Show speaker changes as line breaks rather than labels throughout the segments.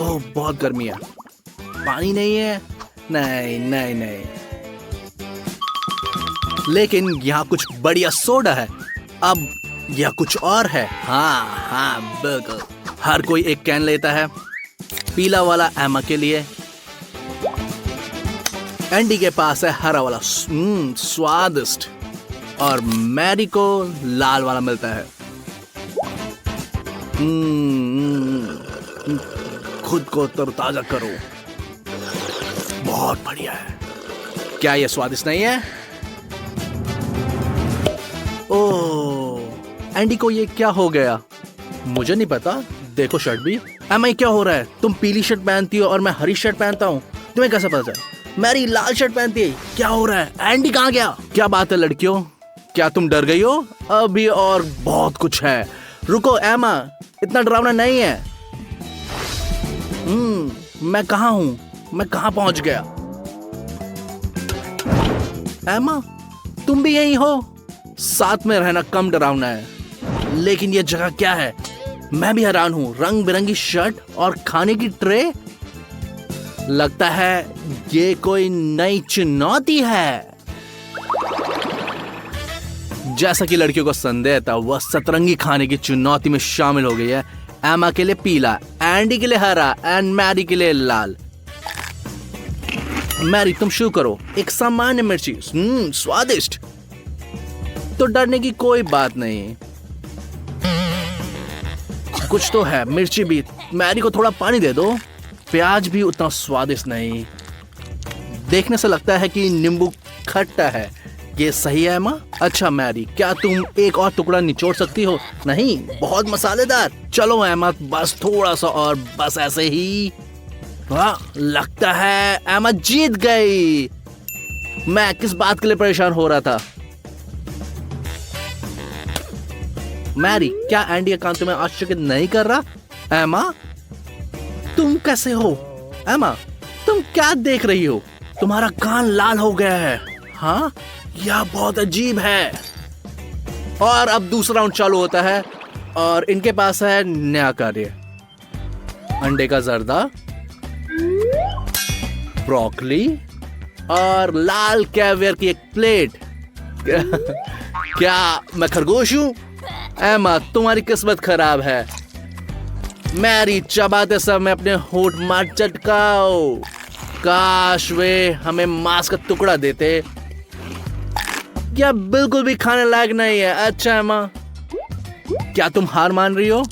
ओह बहुत गर्मी है। पानी नहीं है। नहीं नहीं नहीं, लेकिन यहाँ कुछ बढ़िया सोडा है। अब यह कुछ और है। हाँ हाँ बिल्कुल, हर कोई एक कैन लेता है। पीला वाला एमा के लिए, एंडी के पास है हरा वाला स्वादिष्ट, और मैरी को लाल वाला मिलता है। खुद को तरोताजा करो। बहुत बढ़िया है। क्या यह स्वादिष्ट नहीं है? ओह, एंडी को ये क्या हो गया? मुझे नहीं पता। देखो शर्ट भी। एमा क्या हो रहा है? तुम पीली शर्ट पहनती हो और मैं हरी शर्ट पहनता हूँ, तुम्हें कैसे पता चला? मैरी लाल शर्ट पहनती है। क्या हो रहा है? एंडी कहाँ गया? क्या बात है लड़कियों, क्या तुम डर गई हो? अभी और बहुत कुछ है। रुको एमा, इतना डरावना नहीं है। मैं कहाँ हूँ? मैं कहाँ पहुंच गया? एमा तुम भी यही हो? साथ में रहना कम डरावना है। लेकिन ये जगह क्या है? मैं भी हैरान हूँ। रंग बिरंगी शर्ट और खाने की ट्रे। लगता है ये कोई नई चुनौती है। जैसा कि लड़कियों को संदेह था, वह सतरंगी खाने की चुनौती में शामिल हो गई है। एमा के लिए पीला, एंडी के लिए हरा एंड मैरी के लिए लाल। मैरी तुम शुरू करो। एक सामान्य मिर्ची। स्वादिष्ट। तो डरने की कोई बात नहीं, कुछ तो है। मिर्ची भी। मैरी को थोड़ा पानी दे दो। प्याज भी उतना स्वादिष्ट नहीं। देखने से लगता है कि नींबू खट्टा है। ये सही है एमा? अच्छा मैरी, क्या तुम एक और टुकड़ा निचोड़ सकती हो? नहीं, बहुत मसालेदार। चलो एमा, बस थोड़ा सा और, बस ऐसे ही। वाह, लगता है एमा जीत गई। मैं किस बात के लिए परेशान हो रहा था? मैरी, क्या एंडी का कान तुम्हें आश्चर्यचकित नहीं कर रहा? एमा तुम कैसे हो? एमा तुम क्या देख रही हो? तुम्हारा कान लाल हो गया है। हाँ, यह बहुत अजीब है। और अब दूसरा राउंड चालू होता है और इनके पास है नया कार्य। अंडे का जर्दा, ब्रोकली और लाल कैवियर की एक प्लेट। क्या मैं खरगोश हूँ? एमा तुम्हारी किस्मत खराब है। मैरी चबाते समय अपने होंठ मत चटकाओ। काश वे हमें मांस का टुकड़ा देते। क्या बिल्कुल भी खाने लायक नहीं है? अच्छा एमा, क्या तुम हार मान रही हो?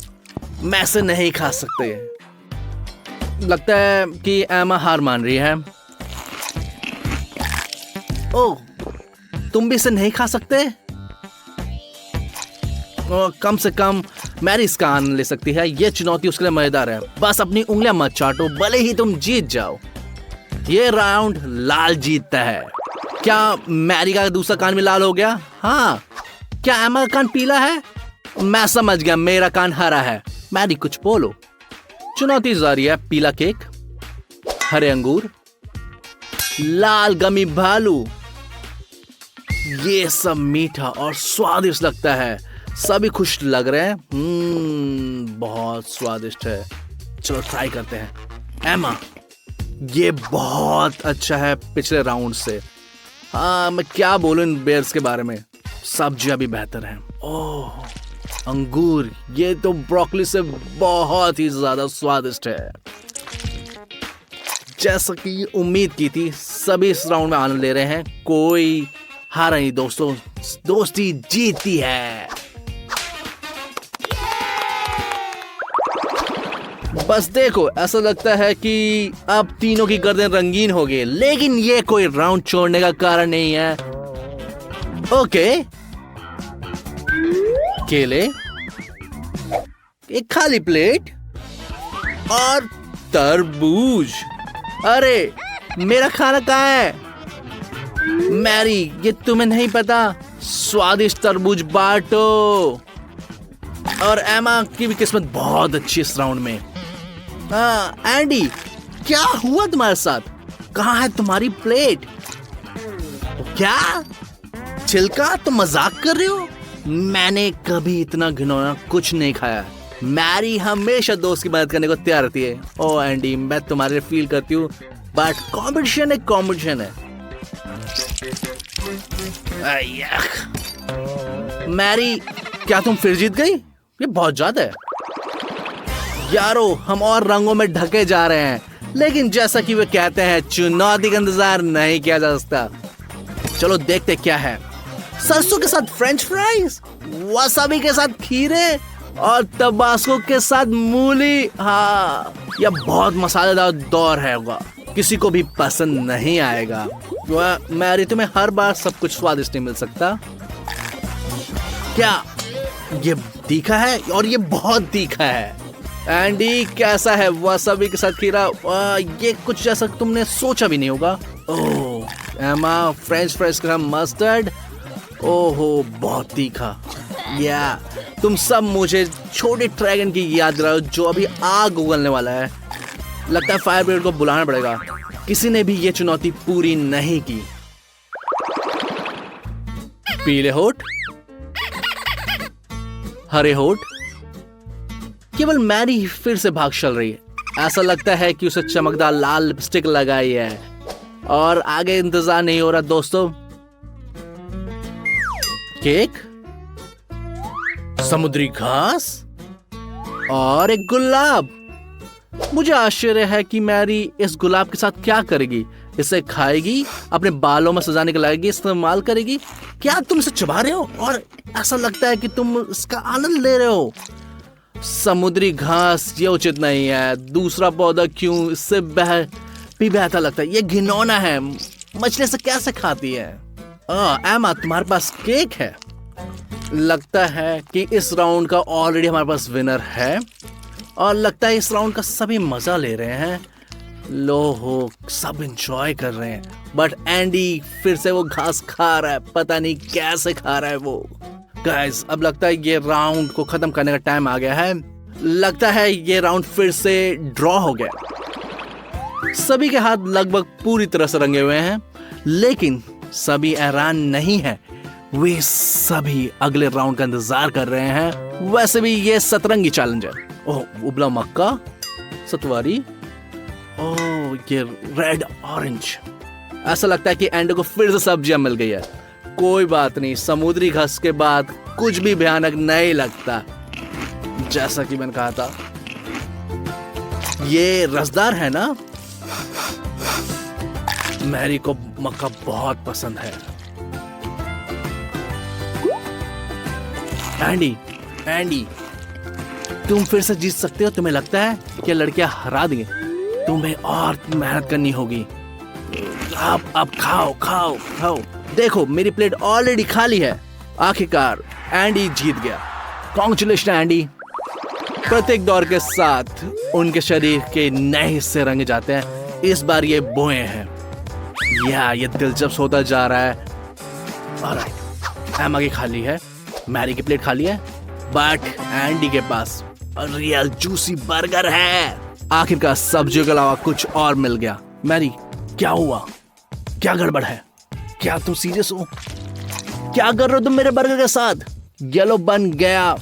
मैं इसे नहीं खा सकते। लगता है कि एमा हार मान रही है। ओह, तुम भी इसे नहीं खा सकते? कम से कम मैरी इसका आनंद ले सकती है। यह चुनौती उसके लिए मजेदार है। बस अपनी उंगलियां मत चाटो, भले ही तुम जीत जाओ। ये राउंड लाल जीतता है। क्या मैरी का दूसरा कान भी लाल हो गया? हाँ। क्या एमा का कान पीला है? मैं समझ गया, मेरा कान हरा है। मैरी कुछ बोलो। चुनौती जारी है। पीला केक, हरे अंगूर, लाल गमी भालू। ये सब मीठा और स्वादिष्ट लगता है। सभी खुश लग रहे हैं। बहुत स्वादिष्ट है। चलो ट्राई करते हैं। एमा, ये बहुत अच्छा है पिछले राउंड से। हाँ, मैं क्या बोलूं इन बेयर्स के बारे में। सब्जियां भी बेहतर हैं। ओह, अंगूर, ये तो ब्रोकली से बहुत ही ज्यादा स्वादिष्ट है। जैसा कि उम्मीद की थी, सभी इस राउंड में आनंद ले रहे हैं। कोई हारा नहीं दोस्तों, दोस्ती जीतती है। बस देखो, ऐसा लगता है कि अब तीनों की गर्दन रंगीन हो गई। लेकिन ये कोई राउंड छोड़ने का कारण नहीं है। ओके, केले, एक खाली प्लेट और तरबूज। अरे मेरा खाना कहाँ है? मैरी, ये तुम्हें नहीं पता? स्वादिष्ट तरबूज बांटो। और एमा की भी किस्मत बहुत अच्छी इस राउंड में। एंडी, क्या हुआ तुम्हारे साथ? कहाँ है तुम्हारी प्लेट? क्या छिलका? तुम मजाक कर रहे हो? मैंने कभी इतना घिनौना कुछ नहीं खाया। मैरी हमेशा दोस्त की मदद करने को तैयार रहती है। ओ एंडी, मैं तुम्हारे फील करती हूँ, बट कंपटीशन है, कंपटीशन है। मैरी, क्या तुम फिर जीत गई? ये बहुत ज्यादा है यारो। हम और रंगों में ढके जा रहे हैं, लेकिन जैसा कि वे कहते हैं, चुनौती का इंतजार नहीं किया जा सकता। चलो देखते क्या है। सरसों के साथ फ्रेंच फ्राइज, वसाबी के साथ खीरे और तबास्को के साथ मूली। हाँ, यह बहुत मसालेदार दौर है, किसी को भी पसंद नहीं आएगा। मैरी, तुम्हें हर बार सब कुछ स्वादिष्ट नहीं मिल सकता। क्या ये तीखा है? और ये बहुत तीखा है। एंडी, कैसा है वसाबी के साथ खीरा? ये कुछ जैसा तुमने सोचा भी नहीं होगा। ओह एमा, फ्रेंच फ्राइज का मस्टर्ड, ओहो बहुत तीखा। या तुम सब मुझे छोटे ड्रैगन की याद दिलाओ जो अभी आग उगलने वाला है। लगता है फायर ब्रिगेड को बुलाना पड़ेगा। किसी ने भी ये चुनौती पूरी नहीं की। पीले होठ, हरे होठ। केवल मैरी फिर से भाग चल रही है। ऐसा लगता है कि उसे चमकदार लाल लिपस्टिक लगाई है और आगे इंतजार नहीं हो रहा दोस्तों। केक, समुद्री घास और एक गुलाब। मुझे आश्चर्य है कि मैरी इस गुलाब के साथ क्या करेगी। इसे खाएगी, अपने बालों में सजाने के लाएगी, इस्तेमाल करेगी। क्या तुम इसे चबा रहे हो और ऐसा लगता है कि तुम इसका आनंद ले रहे हो? समुद्री घास ये उचित नहीं है। दूसरा पौधा क्यों? इससे भी बेहतर लगता है। ये घिनौना है। मछली से कैसे खाती है? एमा, तुम्हारे पास केक है। लगता है कि इस राउंड का ऑलरेडी हमारे पास विनर है और लगता है इस राउंड का सभी मजा ले रहे हैं। लो हो, सब एंजॉय कर रहे हैं, बट एंडी फिर से वो घास खा रहा है। पता नहीं कैसे खा रहा है वो। गाइस, अब लगता है ये राउंड को खत्म करने का टाइम आ गया है। लगता है ये राउंड फिर से ड्रॉ हो गया। सभी के हाथ लगभग पूरी तरह से रंगे हुए हैं, लेकिन सभी हैरान नहीं है। वे सभी अगले राउंड का इंतजार कर रहे हैं। वैसे भी ये सतरंगी चैलेंज है। ओह, उबला मक्का, सतवारी, ओह ये रेड ऑरेंज। ऐसा लगता है कि एंडी को फिर से सब्जियां मिल गई है। कोई बात नहीं, समुद्री घास के बाद कुछ भी भयानक नहीं लगता। जैसा कि मैंने कहा था, ये रसदार है ना। मैरी को मक्का बहुत पसंद है। एंडी, तुम फिर से जीत सकते हो। तुम्हें लगता है कि लड़कियां हरा देंगे? तुम्हें और मेहनत करनी होगी। अब खाओ। देखो, मेरी प्लेट ऑलरेडी खाली है। आखिरकार एंडी जीत गया। Congratulation Andy. प्रत्येक दौर के साथ उनके शरीर के नए हिस्से रंगे जाते हैं। इस बार ये बोए हैं। ये दिलचस्प होता जा रहा है। ऑलराइट, एमा की खाली है, मैरी की प्लेट खाली है, बट एंडी के पास रियल जूसी बर्गर है। आखिरकार सब्जियों के अलावा कुछ और मिल गया। मैरी, क्या हुआ? क्या गड़बड़ है? क्या तुम सीरियस हो? क्या कर रहे हो तुम मेरे बर्गर के साथ? येलो बन गया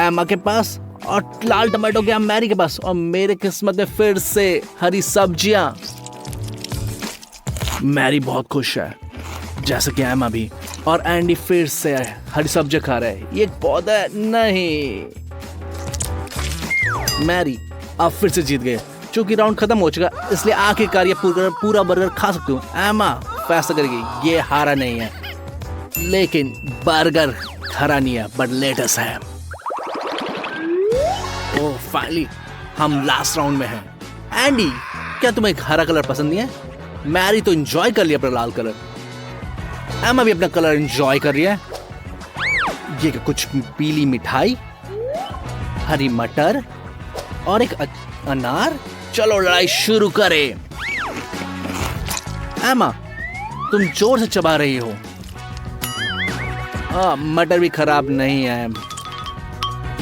एमा के पास और लाल टमाटो गया मैरी के पास, और मेरे किस्मत में फिर से हरी सब्जियां। मैरी बहुत खुश है, जैसे कि एमा भी, और एंडी फिर से हरी सब्जियां खा रहा है। ये एक पौधा है। नहीं, मैरी अब फिर से जीत गए। चूंकि राउंड खत्म हो चुका, इसलिए आखिरकार ये पूरा बर्गर खा सकती हूँ। एमा फैसला करेगी। ये हारा नहीं है, लेकिन बर्गर हरा नहीं है, बट लेटेस्ट है। ओह, फाइनली हम लास्ट राउंड में हैं। एंडी, क्या तुम्हें हरा कलर पसंद नहीं है? मैरी तो एंजॉय कर लिया अपना लाल कलर। एमा भी अपना कलर एंजॉय कर रही है। ये कुछ पीली मिठाई, हरी मटर और एक अनार। चलो लड़ाई शुरू करें। एमा, तुम जोर से चबा रही हो। मटर भी खराब नहीं है।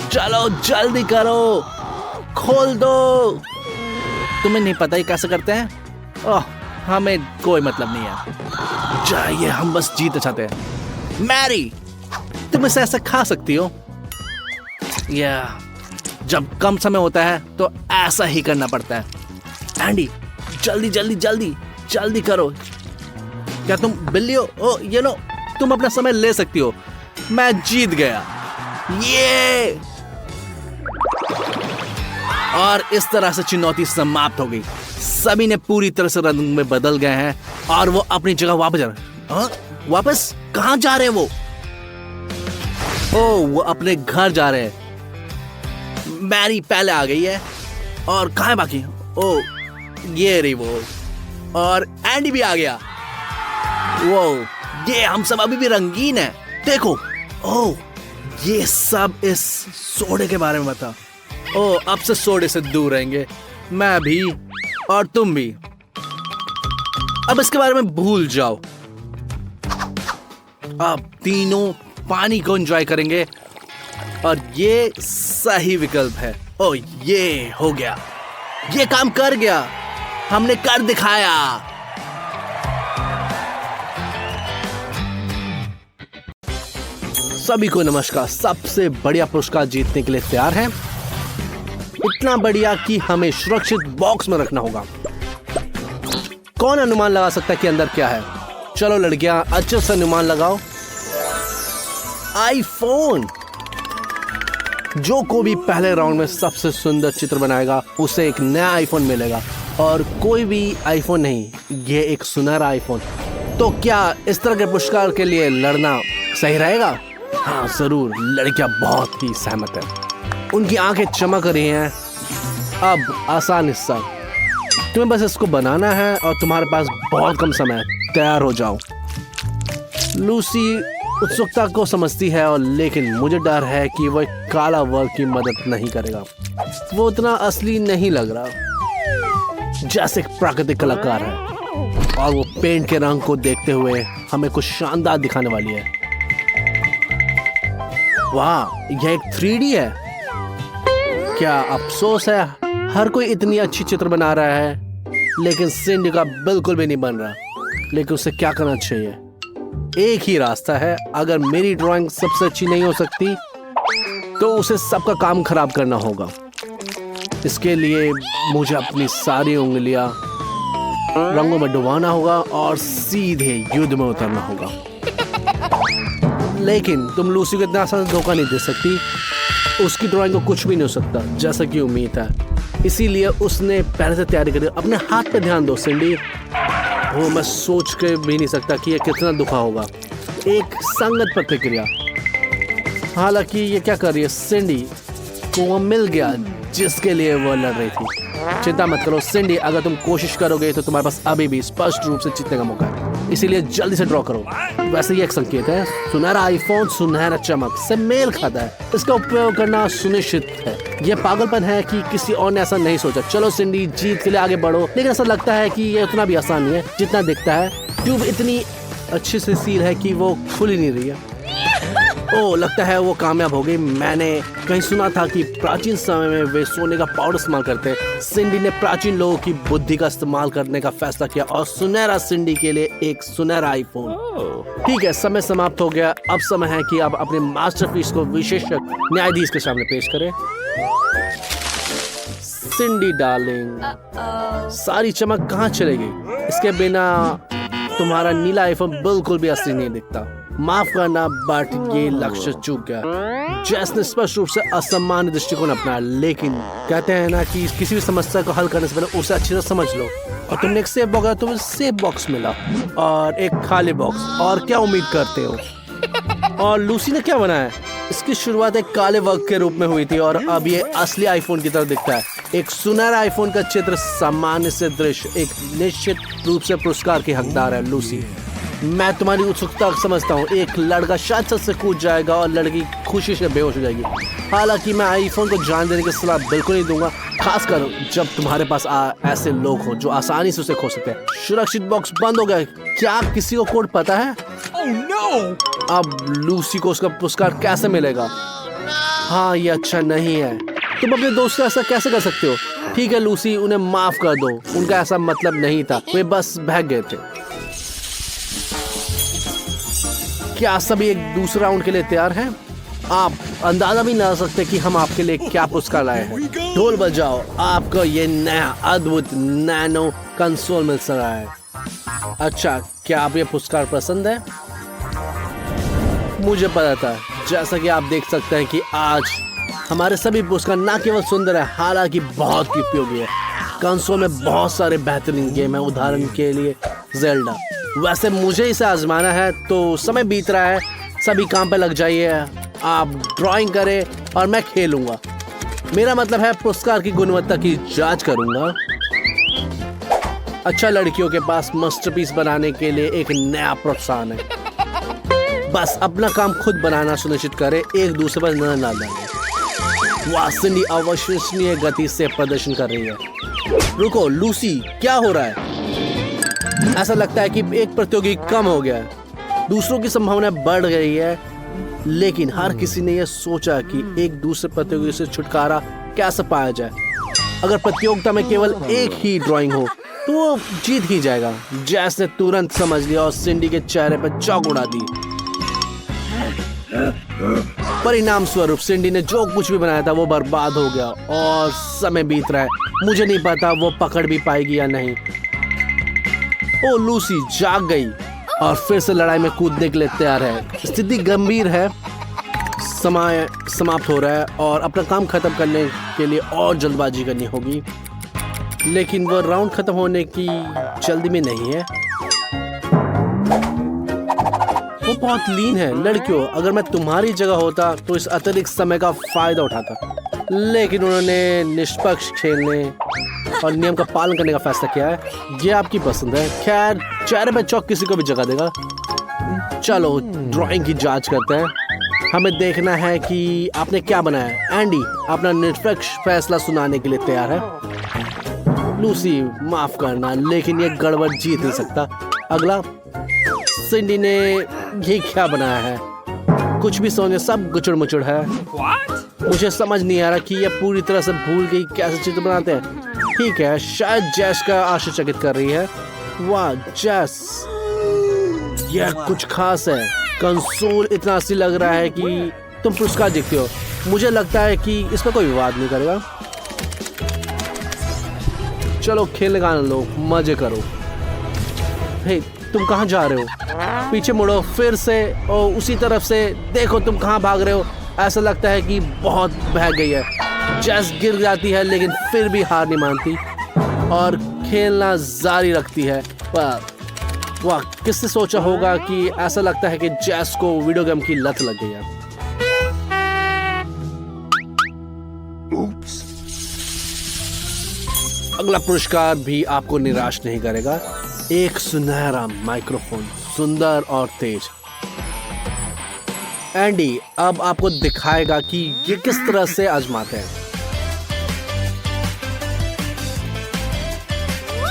चलो जल्दी करो, खोल दो। तुम्हें नहीं पता ये कैसे करते हैं? ओह, हमें कोई मतलब नहीं है। जाइए, हम बस जीत चाहते हैं। मैरी, तुम इसे ऐसे खा सकती हो। या जब कम समय होता है तो ऐसा ही करना पड़ता है। एंडी जल्दी जल्दी जल्दी जल्दी करो। क्या तुम बिल्ली हो? ओ ये लो, तुम अपना समय ले सकती हो। मैं जीत गया, ये। और इस तरह से चुनौती समाप्त हो गई। सभी ने पूरी तरह से रंग में बदल गए हैं और वो अपनी जगह वापस जा रहे हैं। वापस कहाँ जा रहे हैं वो? ओ वो अपने घर जा रहे हैं। मैरी पहले आ गई है और कहाँ है बाकी? ओ ये रही वो, और एंडी भी आ गया। वो ये हम सब अभी भी रंगीन है, देखो। ओ ये सब इस सोडे के बारे में बता। ओ अब से सोडे से दूर रहेंगे, मैं भी और तुम भी। अब इसके बारे में भूल जाओ। अब तीनों पानी को एंजॉय करेंगे और ये सही विकल्प है। ओ ये हो गया, ये काम कर गया, हमने कर दिखाया। सभी को नमस्कार। सबसे बढ़िया पुरस्कार जीतने के लिए तैयार हैं? इतना बढ़िया कि हमें सुरक्षित बॉक्स में रखना होगा। कौन अनुमान लगा सकता है कि अंदर क्या है? चलो लड़कियां अच्छे से अनुमान लगाओ। आईफोन। जो को भी पहले राउंड में सबसे सुंदर चित्र बनाएगा उसे एक नया आईफोन मिलेगा, और कोई भी आईफोन नहीं, ये एक सुनहरा आईफोन। तो क्या इस तरह के पुरस्कार के लिए लड़ना सही रहेगा? हाँ जरूर। लड़कियां बहुत ही सहमत है, उनकी आंखें चमक रही हैं। अब आसान हिस्सा, तुम्हें बस इसको बनाना है और तुम्हारे पास बहुत कम समय है। तैयार हो जाओ। लूसी उत्सुकता को समझती है, और लेकिन मुझे डर है कि वह काला वर्क की मदद नहीं करेगा। वो उतना असली नहीं लग रहा, जैसे एक प्राकृतिक कलाकार है, और वो पेंट के रंग को देखते हुए हमें कुछ शानदार दिखाने वाली है। वाह यह एक 3D है। क्या अफसोस है, हर कोई इतनी अच्छी चित्र बना रहा है, लेकिन सिंडी का बिल्कुल भी नहीं बन रहा। लेकिन उसे क्या करना चाहिए? एक ही रास्ता है। अगर मेरी ड्राइंग सबसे अच्छी नहीं हो सकती तो उसे सबका काम खराब करना होगा। इसके लिए मुझे अपनी सारी उंगलियां रंगों में डुबाना होगा और सीधे युद्ध में उतरना होगा। लेकिन तुम लूसी को इतना आसान धोखा नहीं दे सकती। उसकी ड्राइंग को कुछ भी नहीं हो सकता, जैसा कि उम्मीद है। इसीलिए उसने पहले से तैयारी करी। अपने हाथ पे ध्यान दो सिंडी। वो मैं सोच के भी नहीं सकता कि ये कितना दुखा होगा। एक संगत प्रतिक्रिया। हालांकि ये क्या कर रही है? सिंडी को वो मिल गया जिसके लिए वो लड़ रही थी। चिंता मत करो सिंडी, अगर तुम कोशिश करोगे तो तुम्हारे पास अभी भी स्पष्ट रूप से जीतने का मौका है। इसीलिए जल्दी से ड्रॉ करो। वैसे ये एक संकेत है। सुनहरा आईफोन सुनहरा चमक से मेल खाता है। इसका उपयोग करना सुनिश्चित है। ये पागलपन है कि किसी और ने ऐसा नहीं सोचा। चलो सिंडी, जीत के लिए आगे बढ़ो। लेकिन ऐसा लगता है कि ये उतना भी आसान नहीं है जितना दिखता है। ट्यूब इतनी अच्छी से सील है कि वो खुल ही नहीं रही है। ओह लगता है वो कामयाब हो गई। मैंने कहीं सुना था कि प्राचीन समय में वे सोने का पाउडर इस्तेमाल करते। सिंडी ने प्राचीन लोगों की बुद्धि का इस्तेमाल करने का फैसला किया और सुनहरा सिंडी के लिए एक सुनहरा आईफोन। ठीक है, समय समाप्त हो गया। अब समय है कि आप अपने मास्टरपीस को विशेषज्ञ न्यायाधीश के सामने पेश करें। सिंडी डार्लिंग, सारी चमक कहाँ चली गई? इसके बिना तुम्हारा नीला आईफोन बिल्कुल भी असली नहीं दिखता। माफ करना, बट ये लक्ष्य चूक गया। जैस ने स्पष्ट रूप से असामान्य दृष्टिकोण अपनाया। लेकिन कहते हैं ना कि किसी भी समस्या को हल करने से पहले उसे अच्छी तरह समझ लो। और तुमने एक सेफ बॉक्स, तुम्हें सेफ बॉक्स मिला और एक खाली बॉक्स। और क्या उम्मीद करते हो? और लूसी ने क्या बनाया? इसकी शुरुआत एक काले वर्क के रूप में हुई थी और अब ये असली आईफोन की तरह दिखता है। एक सुनहरा आईफोन का चित्र, सामान्य से दृश्य, एक निश्चित रूप से पुरस्कार की हकदार है। लूसी, मैं तुम्हारी उत्सुकता समझता हूँ। एक लड़का शायद छत से कूद जाएगा और लड़की खुशी से बेहोश हो जाएगी। हालांकि मैं आईफोन को जान देने की सलाह बिल्कुल नहीं दूंगा, खासकर जब तुम्हारे पास ऐसे लोग हो जो आसानी से उसे खो सकते हैं। सुरक्षित बॉक्स बंद हो गया। क्या किसी को कोड पता है? Oh, no! अब लूसी को उसका पुरस्कार कैसे मिलेगा? हाँ, ये अच्छा नहीं है। तुम अपने दोस्त से ऐसा कैसे कर सकते हो? ठीक है लूसी, उन्हें माफ कर दो। उनका ऐसा मतलब नहीं था, वे बस बहक गए थे। क्या सभी एक दूसरे राउंड के लिए तैयार हैं? आप अंदाजा भी नहीं लगा सकते कि हम आपके लिए क्या पुरस्कार लाए हैं। ढोल बजाओ, आपको ये नया अद्भुत नैनो कंसोल मिल रहा है। अच्छा, क्या आप ये पुरस्कार पसंद है? मुझे पता था। जैसा कि आप देख सकते हैं कि आज हमारे सभी पुरस्कार न केवल सुंदर है, हालांकि बहुत ही उपयोगी है। कंसोल में बहुत सारे बेहतरीन गेम है, उदाहरण के लिए जेल्डा। वैसे मुझे इसे आजमाना है, तो समय बीत रहा है, सभी काम पे लग जाइए। आप ड्राइंग करें और मैं खेलूंगा। मेरा मतलब है पुरस्कार की गुणवत्ता की जांच करूंगा। अच्छा, लड़कियों के पास मास्टरपीस बनाने के लिए एक नया प्रोत्साहन है। बस अपना काम खुद बनाना सुनिश्चित करें, एक दूसरे पर नजर ना डालें। वाह, सिंडी अविश्वसनीय गति से प्रदर्शन कर रही है। रुको लूसी, क्या हो रहा है? ऐसा लगता है कि एक प्रतियोगी कम हो गया है। दूसरों की संभावना बढ़ गई है, लेकिन हर किसी ने यह सोचा कि एक दूसरे प्रतियोगी से छुटकारा कैसे पाया जाए। अगर प्रतियोगिता में केवल एक ही ड्राइंग हो तो वो जीत ही जाएगा। जैस ने तुरंत समझ लिया और सिंडी के चेहरे पर चौक उड़ा दी। परिणाम स्वरूप सिंडी ने जो कुछ भी बनाया था वो बर्बाद हो गया और समय बीत रहा है। मुझे नहीं पता वो पकड़ भी पाएगी या नहीं। ओ, लूसी जाग गई और फिर से लड़ाई में कूदने के लिए तैयार है। स्थिति गंभीर है, समय समाप्त हो रहा है और अपना काम खत्म करने के लिए और जल्दबाजी करनी होगी। लेकिन वो राउंड खत्म होने की जल्दी में नहीं है। वो बहुत लीन है। लड़कियों, अगर मैं तुम्हारी जगह होता तो इस अतिरिक्त समय का फायदा उठाता, लेकिन उन्होंने निष्पक्ष खेलने और नियम का पालन करने का फैसला किया है। ये आपकी पसंद है। खैर, चेहरे पे चौक किसी को भी जगह देगा। चलो ड्राइंग की जांच करते हैं। हमें देखना है कि आपने क्या बनाया। एंडी अपना निष्पक्ष फैसला सुनाने के लिए तैयार है। लूसी, माफ करना, लेकिन ये गड़बड़ जीत नहीं सकता। अगला, सिंडी ने ये क्या बनाया है? कुछ भी सोने, सब गुचड़ मुचड़ है। मुझे समझ नहीं आ रहा कि ये पूरी तरह से भूल गई कैसे चित्र बनाते हैं। ठीक है, शायद जैस का आश्चर्यचकित कर रही है। वाह जैस, यह कुछ खास है। कंसोल इतना असली लग रहा है कि तुम पुरस्कार जीतते हो। मुझे लगता है कि इस पर कोई विवाद नहीं करेगा। चलो खेलने का आनंद लो, मजे करो। हे, तुम कहाँ जा रहे हो? पीछे मुड़ो, फिर से और उसी तरफ से देखो तुम कहाँ भाग रहे हो। ऐसा लगता है कि बहुत बह गई है। जैस गिर जाती है लेकिन फिर भी हार नहीं मानती और खेलना जारी रखती है। वाह, किसने सोचा होगा कि ऐसा लगता है कि जैस को वीडियो गेम की लत लग गई है। अगला पुरस्कार भी आपको निराश नहीं करेगा। एक सुनहरा माइक्रोफोन, सुंदर और तेज। एंडी अब आपको दिखाएगा कि ये किस तरह से आजमाते हैं।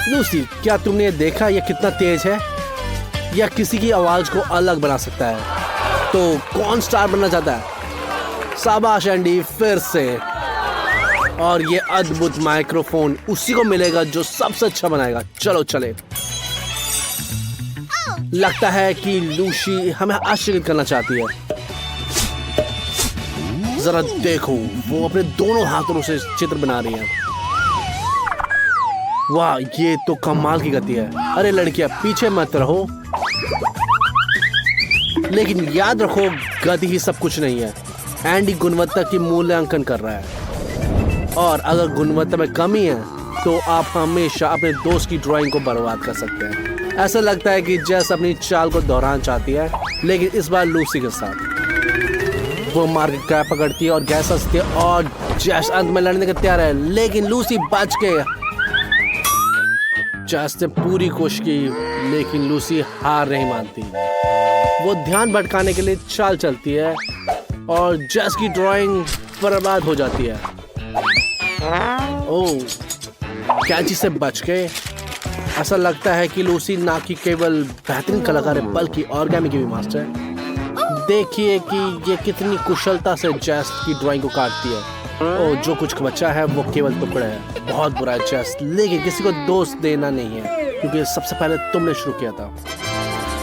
लूसी, क्या तुमने देखा ये कितना तेज है? या किसी की आवाज को अलग बना सकता है। तो कौन स्टार बनना चाहता है? शाबाश एंडी, फिर से। और ये अद्भुत माइक्रोफोन उसी को मिलेगा जो सबसे अच्छा बनाएगा। चलो चले। लगता है कि लूसी हमें आश्चर्यचकित करना चाहती है। जरा देखो, वो अपने दोनों हाथों से चित्र बना रही है। वाह, ये तो कमाल की गति है। अरे लड़कियां, पीछे मत रहो। लेकिन याद रखो, गति ही सब कुछ नहीं है। एंडी गुणवत्ता की मूल्यांकन कर रहा है और अगर गुणवत्ता में कमी है तो आप हमेशा अपने दोस्त की ड्राइंग को बर्बाद कर सकते हैं। ऐसा लगता है कि जैस अपनी चाल को दोहराना चाहती है, लेकिन इस बार लूसी के साथ। वो मार्केट कैप पकड़ती है और गैस हंसती है और जैस अंत में लड़ने के तैयार है, लेकिन लूसी बच गई। जैस ने पूरी कोशिश की, लेकिन लूसी हार नहीं मानती। वो ध्यान भटकाने के लिए चाल चलती है और जैस की ड्राइंग बर्बाद हो जाती है। ओह, कैची से बच गए। ऐसा लगता है कि लूसी ना कि केवल बेहतरीन कलाकार है बल्कि ऑर्गेमी की भी मास्टर है। देखिए कि ये कितनी कुशलता से जैस की ड्राइंग को काटती है। ओह, जो कुछ बचा है वो केवल टुकड़े है। बहुत बुरा है जैस, लेकिन किसी को दोष देना नहीं है क्योंकि सबसे पहले तुमने शुरू किया था।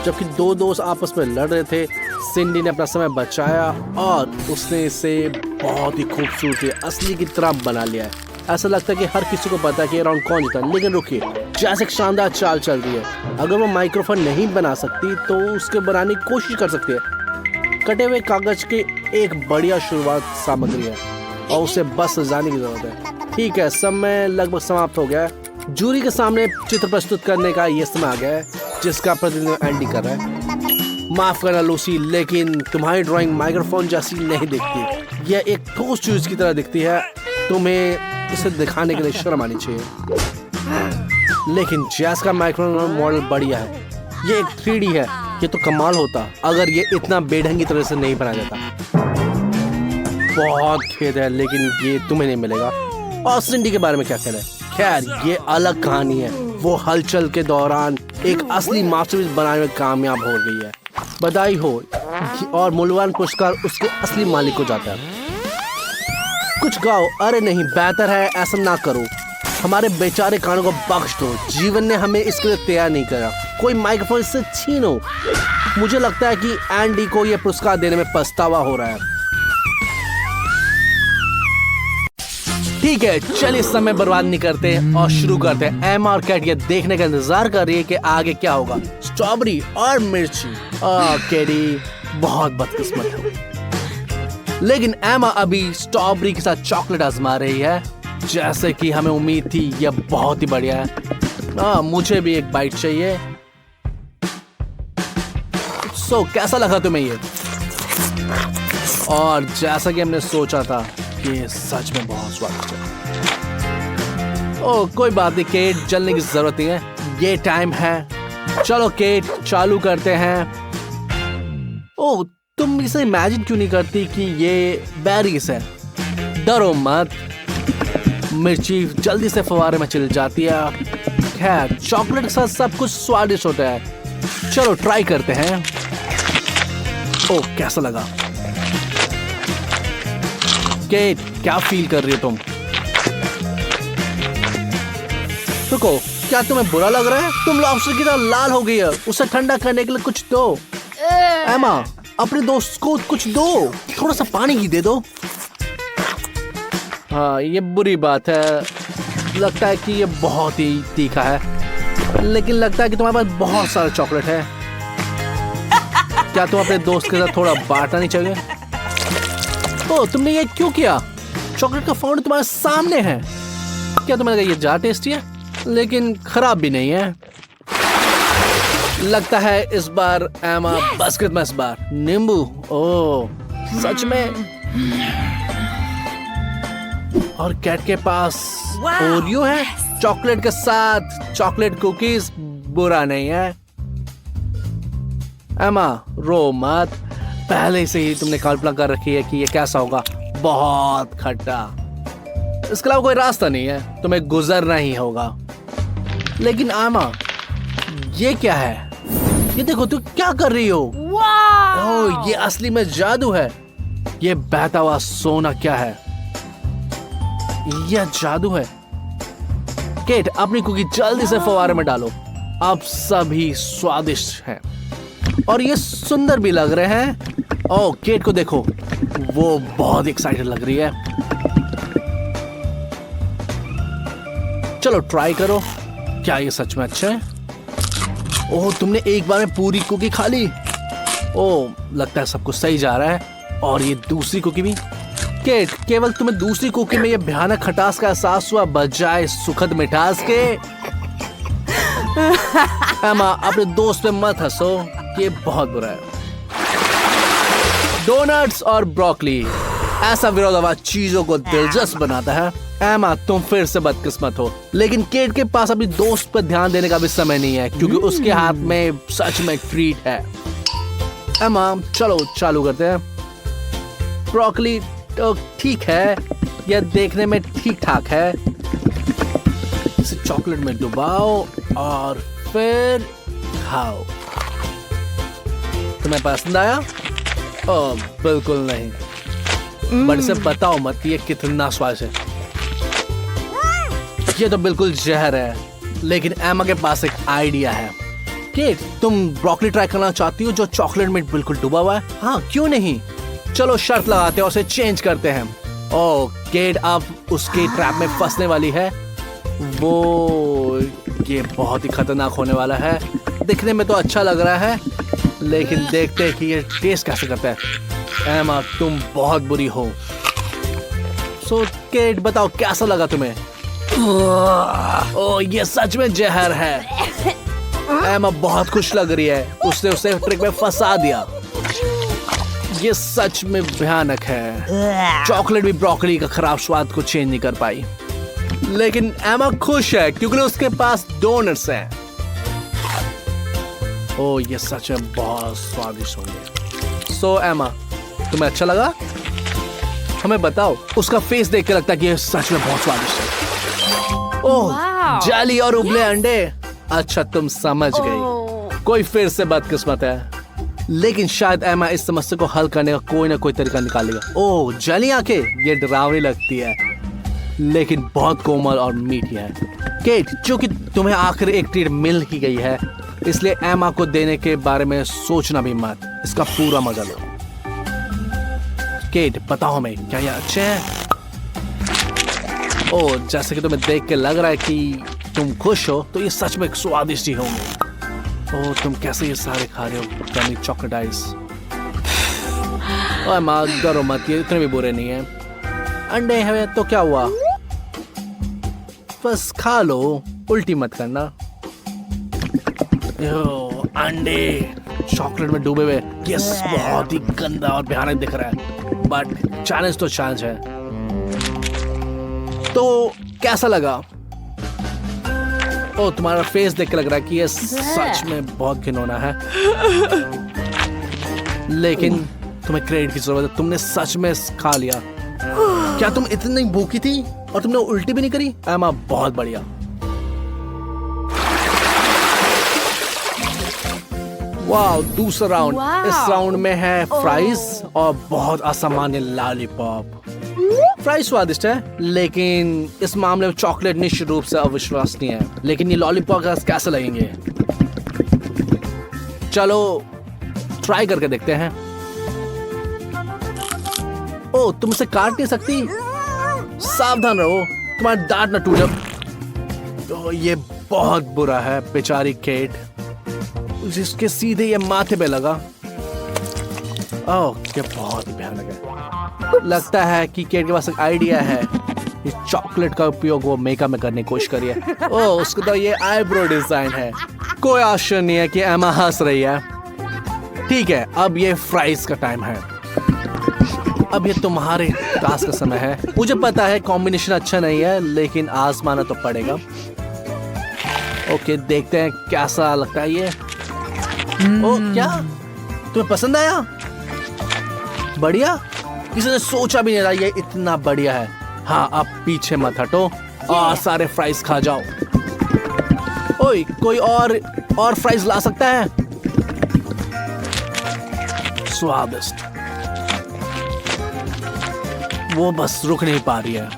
जबकि दो दोस्त आपस में लड़ रहे थे, सिंडी ने अपना समय बचाया और उसने इसे बहुत ही खूबसूरती असली की तरह बना लिया है। ऐसा लगता है कि हर किसी को पता है कि राउंड कौन जीता। लेकिन रुकिए, जैसे एक शानदार चाल चल रही है। अगर वो माइक्रोफोन नहीं बना सकती तो उसके बनाने की कोशिश कर सकती है। कटे हुए कागज की एक बढ़िया शुरुआत सामग्री है और उसे बस सजाने की जरूरत है। ठीक है, समय लगभग समाप्त हो गया है। जूरी के सामने चित्र प्रस्तुत करने का ये समय आ गया है जिसका प्रतिनिधित्व एंडी कर रहा है। माफ करना लूसी, लेकिन तुम्हारी ड्राइंग माइक्रोफोन जैसी नहीं दिखती। यह एक ठोस चीज की तरह दिखती है। तुम्हें इसे दिखाने के लिए शर्म आनी चाहिए। लेकिन जैस का माइक्रोफोन मॉडल बढ़िया है। ये एक 3D है। ये तो कमाल होता अगर ये इतना बेढंगी तरह से नहीं बनाया जाता। बहुत खेद है, लेकिन ये तुम्हें नहीं मिलेगा। और सिंडी के बारे में क्या कहना है? खैर, ये अलग कहानी है। वो हलचल के दौरान एक असली मास्टरपीस बनाने में कामयाब हो गई है। बधाई हो। और मूल्यवान पुरस्कार उसके असली मालिक को जाता है। कुछ गाओ। अरे नहीं, बेहतर है ऐसा ना करो। हमारे बेचारे कानों को बख्श दो। जीवन ने हमें इसके लिए तैयार नहीं करा। कोई माइक्रोफोन इससे छीनो। मुझे लगता है कि एंडी को यह पुरस्कार देने में पछतावा हो रहा है। ठीक है, चलिए समय बर्बाद नहीं करते और शुरू करते हैं। एमा और कैट ये देखने का इंतजार कर रही है कि आगे क्या होगा। स्ट्रॉबेरी और मिर्ची। कैडी बहुत बदकिस्मत है। लेकिन एमा अभी स्ट्रॉबेरी के साथ चॉकलेट आजमा रही है। जैसे कि हमें उम्मीद थी, यह बहुत ही बढ़िया है। मुझे भी एक बाइट चाहिए। कैसा लगा तुम्हें ये? और जैसा कि हमने सोचा था, ये सच में बहुत स्वादिष्ट है। ओह, कोई बात नहीं केट, जलने की जरूरत नहीं है। ये टाइम है। चलो केट, चालू करते हैं। ओह, तुम इसे इमेजिन क्यों नहीं करती कि ये बेरीज है? डरो मत। मिर्ची जल्दी से फवारे में चल जाती है। खैर, चॉकलेट के साथ सब कुछ स्वादिष्ट होता है। चलो ट्राई करते हैं। ओह, कैसा लगा? केट, क्या फील कर रही हो तुम? रुको, क्या तुम्हें बुरा लग रहा है? तुम लॉबस्टर की तरह लाल हो गई है। उसे ठंडा करने के लिए कुछ दो। एमा, अपने दोस्त को कुछ दो। थोड़ा सा पानी ही दे दो। हाँ, ये बुरी बात है। लगता है कि ये बहुत ही तीखा है। लेकिन लगता है कि तुम्हारे पास बहुत सारा चॉकलेट है। क्या तुम अपने दोस्त के साथ थोड़ा बांटना नहीं चाहिए? ओह, तुमने ये क्यों किया? चॉकलेट का फाउंड तुम्हारे सामने है। क्या तुम्हें लगा ये ज्यादा टेस्टी है? लेकिन खराब भी नहीं है। लगता है इस बार एमा बास्केट में इस बार नींबू। ओह, सच में? और कैट के पास ओरियो है चॉकलेट के साथ। चॉकलेट कुकीज बुरा नहीं है। एमा, रो मत। पहले से ही तुमने कल्पना कर रखी है कि ये कैसा होगा। बहुत खट्टा। इसके अलावा कोई रास्ता नहीं है, तुम्हें गुजरना ही होगा। लेकिन एमा, ये क्या है? ये देखो, तू क्या कर रही हो? ओह, ये असली में जादू है। ये बहता हुआ सोना क्या है? यह जादू है। केट, अपनी कुकी जल्दी से फवारे में डालो। अब सभी स्वादिष्ट हैं और ये सुंदर भी लग रहे हैं। ओह, केट को देखो, वो बहुत एक्साइटेड लग रही है। चलो ट्राई करो। क्या ये सच में अच्छा है? ओह, तुमने एक बार में पूरी कुकी खा ली। ओह, लगता है सब कुछ सही जा रहा है। और ये दूसरी कुकी भी। केट, केवल तुम्हें दूसरी कुकी में ये भयानक खटास का एहसास हुआ बजाय सुखद मिठास के। एमा, अपने दोस्त पे मत हंसो, ये बहुत बुरा है। डोनट्स और ब्रोकली, ऐसा विरोधाभास चीजों को दिलचस्प बनाता है। एमा, तुम फिर से बदकिस्मत हो। लेकिन केट के पास अपनी दोस्त पर ध्यान देने का भी समय नहीं है क्योंकि उसके हाथ में सच में ट्रीट है। एमा, चलो चालू करते हैं। ब्रोकली तो ठीक है, यह देखने में ठीक ठाक है। इसे चॉकलेट में डुबाओ और फिर खाओ। तुम्हें पसंद आया? ओह, बिल्कुल नहीं। बट इसे बताओ मत कि ये कितना स्वादिष्ट है। ये तो बिल्कुल जहर है। लेकिन एमा के पास एक आइडिया है। केट, तुम ब्रोकली ट्राई करना चाहती हो जो चॉकलेट में बिल्कुल डूबा हुआ है? हाँ, क्यों नहीं। चलो शर्त लगाते हैं और उसे चेंज करते हैं। ओह केट अब उसके ट्रैप में फंसने वाली है। वो ये बहुत ही खतरनाक होने वाला है। दिखने में तो अच्छा लग रहा है, लेकिन देखते हैं कि ये टेस्ट कैसे करता है। एमा तुम बहुत बुरी हो। सो केट बताओ कैसा लगा तुम्हें? ओह ये सच में जहर है। एमा बहुत खुश लग रही है, उसने उसे ट्रिक में फंसा दिया। ये सच में भयानक है। चॉकलेट भी ब्रोकली का खराब स्वाद को चेंज नहीं कर पाई, लेकिन एमा खुश है क्योंकि उसके पास डोनट्स हैं। ओह ये सच में बहुत स्वादिष्ट होंगे। सो एमा तुम्हें अच्छा लगा? हमें बताओ। उसका फेस देख के लगता है कि ये सच में बहुत स्वादिष्ट है। ओह जाली और उबले अंडे। अच्छा तुम समझ गई। कोई फिर से बदकिस्मत है, लेकिन शायद एमा इस समस्या को हल करने का कोई ना कोई तरीका निकालेगा। ओह जली आंखें, ये डरावनी लगती है लेकिन बहुत कोमल और मीठी है। केट क्योंकि तुम्हें आखिर एक ट्रीट मिल ही गई है, इसलिए एमा को देने के बारे में सोचना भी मत, इसका पूरा मजा लो। केट बताओ हमें, क्या ये अच्छे हैं? ओह जैसे कि तुम्हें देख के लग रहा है कि तुम खुश हो, तो ये सच में स्वादिष्ट ही होंगे। ओह तुम कैसे ये सारे खा रहे हो? गमी चॉकलेट आइस। ओह माँ डरो मत, ये इतने भी बुरे नहीं है। अंडे हैं तो क्या हुआ, बस खा लो, उल्टी मत करना। अंडे चॉकलेट में डूबे हुए, ये बहुत ही गंदा और भयानक दिख रहा है, बट चैलेंज तो चैलेंज है। तो कैसा लगा? ओ तुम्हारा फेस देख के लग रहा है कि ये सच में बहुत घिनौना है, लेकिन तुम्हें क्रेडिट की जरूरत है, तुमने सच में खा लिया। क्या तुम इतनी भूखी थी और तुमने उल्टी भी नहीं करी? एमा बहुत बढ़िया। वाह दूसरा राउंड। इस राउंड में है फ्राइज और बहुत असामान्य लॉलीपॉप। फ्राइज स्वादिष्ट है, लेकिन इस मामले में चॉकलेट निश्चित रूप से अविश्वसनीय है। लेकिन ये लॉलीपॉप कैसे लगेंगे? चलो ट्राई करके देखते हैं। ओ तुम इसे काट नहीं सकती, सावधान रहो तुम्हारा दांत न टूटे। तो ये बहुत बुरा है बेचारी केट, जिसके सीधे ये माथे पे लगा। ओह ये बहुत ही भयानक है। लगता है कि केट के पास एक आइडिया है, ये चॉकलेट का उपयोग वो मेकअप में करने की कोशिश करी है। ओह उसको तो ये आईब्रो डिजाइन है। कोई आश्चर्य नहीं है कि एमा हंस रही है। ठीक है अब ये फ्राइज का टाइम है। अब ये तुम्हारे टास्क का समय है। मुझे पता है कॉम्बिनेशन अच्छा नहीं है, लेकिन आजमाना तो पड़ेगा। ओके देखते हैं कैसा लगता है ये। ओ क्या तुम्हें पसंद आया? बढ़िया, किसी ने सोचा भी नहीं था ये इतना बढ़िया है। हाँ अब पीछे मत हटो और सारे फ्राइज खा जाओ। ओए कोई और फ्राइज ला सकता है? स्वादिष्ट। वो बस रुक नहीं पा रही है।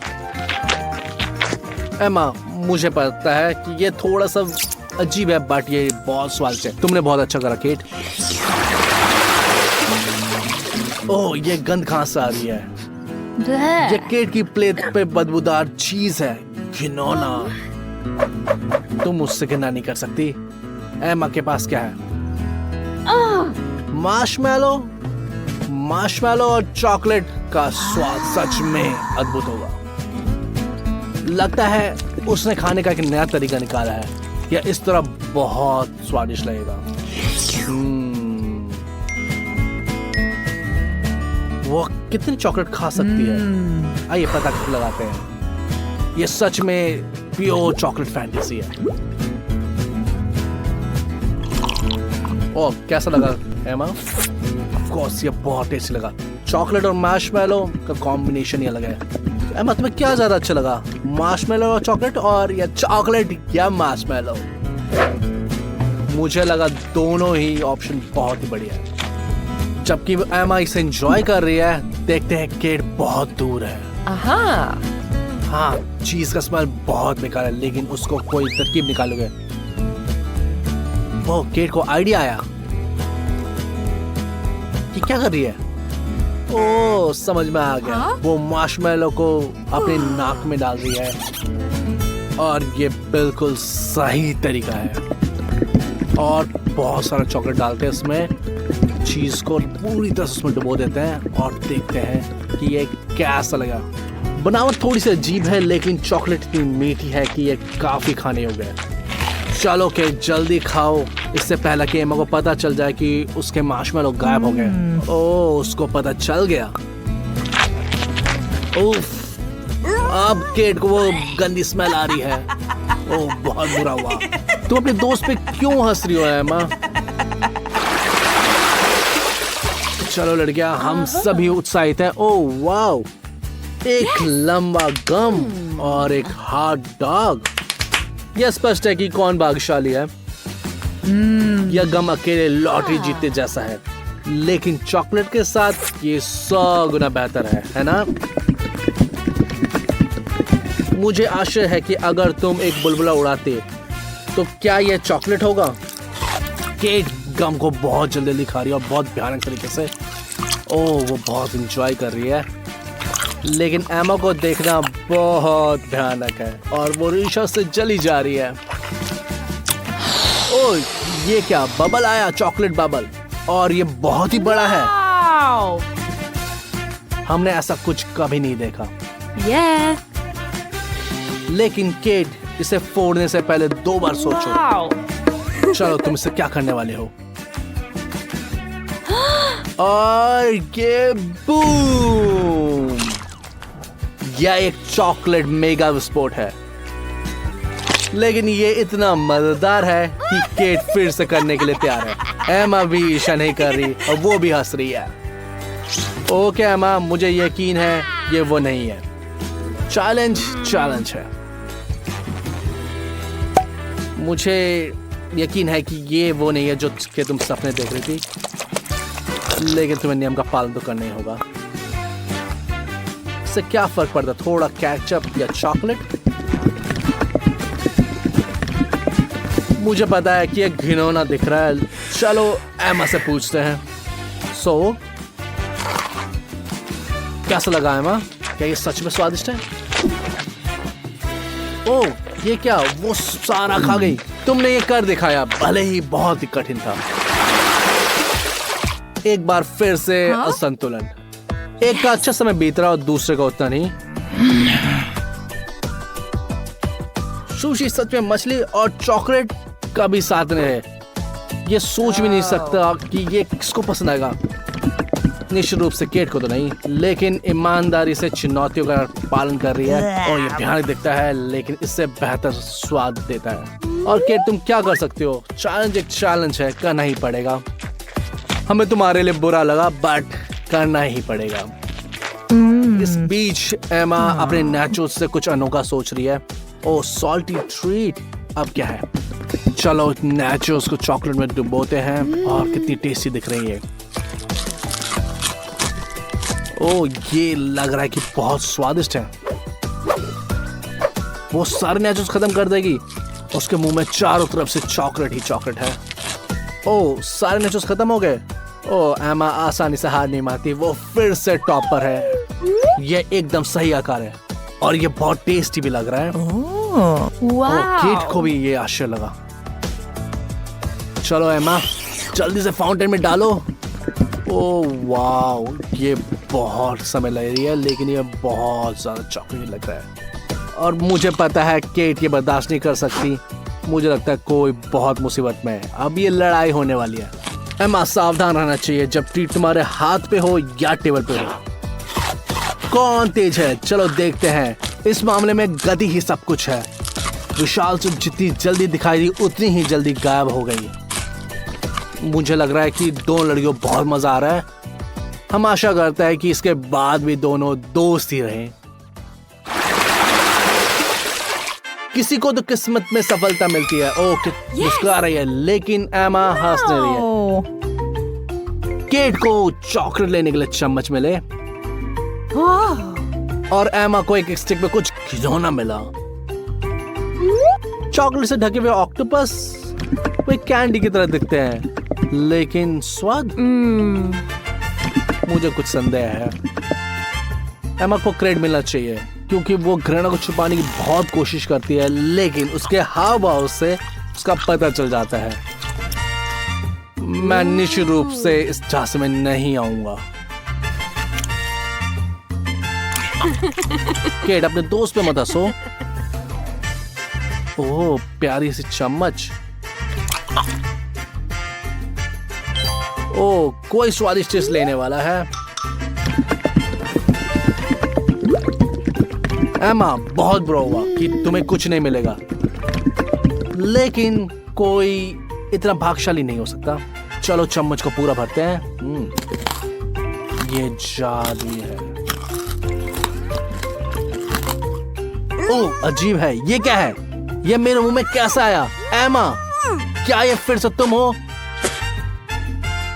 एमा मुझे पता है कि ये थोड़ा सा अजीब है, बट ये बहुत स्वादिष्ट है। तुमने बहुत अच्छा करा केट। ओह ये गंद कहाँ से आ रही है? ये केट की प्लेट पे बदबूदार चीज है, घिनौना। तुम मुझसे घिना नहीं कर सकती। एमा के पास क्या है? मार्शमैलो। मार्शमैलो और चॉकलेट का स्वाद सच में अद्भुत होगा। लगता है उसने खाने का एक नया तरीका निकाला है, या इस तरह बहुत स्वादिष्ट लगेगा। वो कितनी चॉकलेट खा सकती है? आइए पता लगाते हैं। ये सच में प्योर चॉकलेट फैंटेसी है। ओह कैसा लगा एमा? ऑफ कोर्स ये बहुत टेस्टी लगा। चॉकलेट और मार्शमैलो का कॉम्बिनेशन ही अलग है। एमा तुम्हें क्या ज्यादा अच्छा लगा, मार्शमैलो और चॉकलेट, और या चॉकलेट या मार्शमैलो? मुझे लगा दोनों ही ऑप्शन बहुत ही बढ़िया है। जबकि एमा इसे एंजॉय कर रही है, देखते हैं केट बहुत दूर है। हाँ चीज का स्मेल बहुत बेकार है, लेकिन उसको कोई तरकीब निकालोगे। वो केट को आइडिया आया कि क्या कर रही है। ओ समझ में आ गया। वो मार्शमेलो को अपने नाक में डाल रही है और ये बिल्कुल सही तरीका है। और बहुत सारा चॉकलेट डालते हैं इसमें, चीज को पूरी तरह से उसमें डुबो देते हैं और देखते हैं कि ये कैसा लगा। बनावट थोड़ी सी अजीब है लेकिन चॉकलेट इतनी मीठी है कि ये काफी खाने योग्य है। चलो के जल्दी खाओ, इससे पहले कि एमा को पता चल जाए कि उसके मार्शमेलो गायब हो गए। ओ उसको पता चल गया। उफ, अब केट को वो गंदी स्मेल आ रही है। ओ बहुत बुरा हुआ। तुम अपने दोस्त पे क्यों हंस रही हो एमा? चलो लड़कियां, हम सभी उत्साहित हैं। ओ वाओ, एक लंबा गम और एक हॉट डॉग। यह स्पष्ट है कि कौन भाग्यशाली है। यह गम अकेले लॉटरी जीतने जैसा है, लेकिन चॉकलेट के साथ ये 100 गुना बेहतर है ना? मुझे आशा है कि अगर तुम एक बुलबुला उड़ाते तो क्या यह चॉकलेट होगा? केट गम को बहुत जल्दी खा रही है और बहुत भयानक तरीके से। ओ वो बहुत एंजॉय कर रही है, लेकिन एमा को देखना बहुत भयानक है और वो रीशा से जली जा रही है। ओह ये क्या, बबल आया, चॉकलेट बबल, और ये बहुत ही बड़ा है। हमने ऐसा कुछ कभी नहीं देखा। लेकिन केट इसे फोड़ने से पहले 2 बार सोचो। चलो तुम इसे क्या करने वाले हो? और ये बूम, यह एक चॉकलेट मेगा विस्फोट है, लेकिन ये इतना मजेदार है कि केट फिर से करने के लिए तैयार है। एमा भी ईर्ष्या नहीं कर रही और वो भी हंस रही है। ओके एमा, मुझे यकीन है ये वो नहीं है। चैलेंज है। मुझे यकीन है कि ये वो नहीं है जो कि तुम सपने देख रही थी, लेकिन तुम्हें नियम का पालन तो करना ही होगा। इससे क्या फर्क पड़ता, थोड़ा केचप या चॉकलेट? मुझे पता है कि ये घिनौना दिख रहा है। चलो एमा से पूछते हैं। सो कैसा लगा एमा? क्या ये सच में स्वादिष्ट है? ओह ये क्या, वो सारा खा गई। तुमने ये कर दिखाया, भले ही बहुत ही कठिन था। एक बार फिर से असंतुलन। एक का अच्छा समय बीत रहा और दूसरे का उतना नहीं। सुशी सच में मछली और चॉकलेट का भी साथ में है। ये सोच भी नहीं सकता कि ये किसको पसंद आएगा। निश्चित रूप से केट को तो नहीं, लेकिन ईमानदारी से चुनौतियों का पालन कर रही है और ये भयानक दिखता है लेकिन इससे बेहतर स्वाद देता है। और केट तुम क्या कर सकते हो? चैलेंज एक चैलेंज है, करना ही पड़ेगा। हमें तुम्हारे लिए बुरा लगा बट करना ही पड़ेगा। इस बीच एमा अपने नाचोस से कुछ अनोखा सोच रही है। ओ सॉल्टी ट्रीट, अब क्या है? चलो नाचोस को चॉकलेट में डुबोते हैं और कितनी टेस्टी दिख रही है। ओ ये लग रहा है कि बहुत स्वादिष्ट है। वो सारे नाचोस खत्म कर देगी। उसके मुंह में चारों तरफ से चॉकलेट ही चॉकलेट है। ओ सारे नाचोस खत्म हो गए। ओ एमा आसानी से हार नहीं मानती, वो फिर से टॉप पर है। ये एकदम सही आकार है और ये बहुत टेस्टी भी लग रहा है। केट को भी ये आश्चर्य लगा। चलो एमा जल्दी से फाउंटेन में डालो। ओ वाओ, ये बहुत समय लग रही है लेकिन ये बहुत ज्यादा चॉकलेट लग रहा है और मुझे पता है केट ये बर्दाश्त नहीं कर सकती। मुझे लगता है कोई बहुत मुसीबत में है। अब ये लड़ाई होने वाली है। एमा सावधान रहना चाहिए जब ट्रीट तुम्हारे हाथ पे हो या टेबल पे हो। कौन तेज है? चलो देखते हैं। इस मामले में गति ही सब कुछ है। विशाल से जितनी जल्दी दिखाई दी उतनी ही जल्दी गायब हो गई। मुझे लग रहा है कि दोनों लड़कियों बहुत मजा आ रहा है। हम आशा करते हैं कि इसके बाद भी दोनों दोस्त ही रहें। किसी को तो किस्मत में सफलता मिलती है। ओके मुस्कुरा रही है लेकिन एमा हंस नहीं रही है। केट को चॉकलेट लेने के लिए चम्मच मिले और एमा को एक स्टिक में कुछ खिलौना मिला। चॉकलेट से ढके हुए ऑक्टोपस वे कैंडी की तरह दिखते हैं, लेकिन स्वाद मुझे कुछ संदेह है। एमा को क्रेडिट मिलना चाहिए क्योंकि वो घृणा को छुपाने की बहुत कोशिश करती है, लेकिन उसके हाव भाव से उसका पता चल जाता है। मैं निश्चित रूप से इस झांसे में नहीं आऊंगा। केट, अपने दोस्त पे मत हंसो। ओह, प्यारी सी चम्मच। ओह, कोई स्वादिष्ट चीज लेने वाला है। एमा, बहुत बुरा हुआ कि तुम्हें कुछ नहीं मिलेगा, लेकिन कोई इतना भाग्यशाली नहीं हो सकता। चलो चम्मच को पूरा भरते हैं। ये जादू है। ओह, अजीब है। ये क्या है? ये मेरे मुंह में कैसा आया? एमा, क्या ये फिर से तुम हो?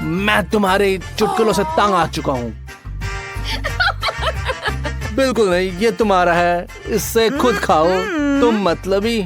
मैं तुम्हारे चुटकुलों से तंग आ चुका हूं। बिल्कुल नहीं, ये तुम्हारा है, इससे खुद खाओ। तुम मतलबी।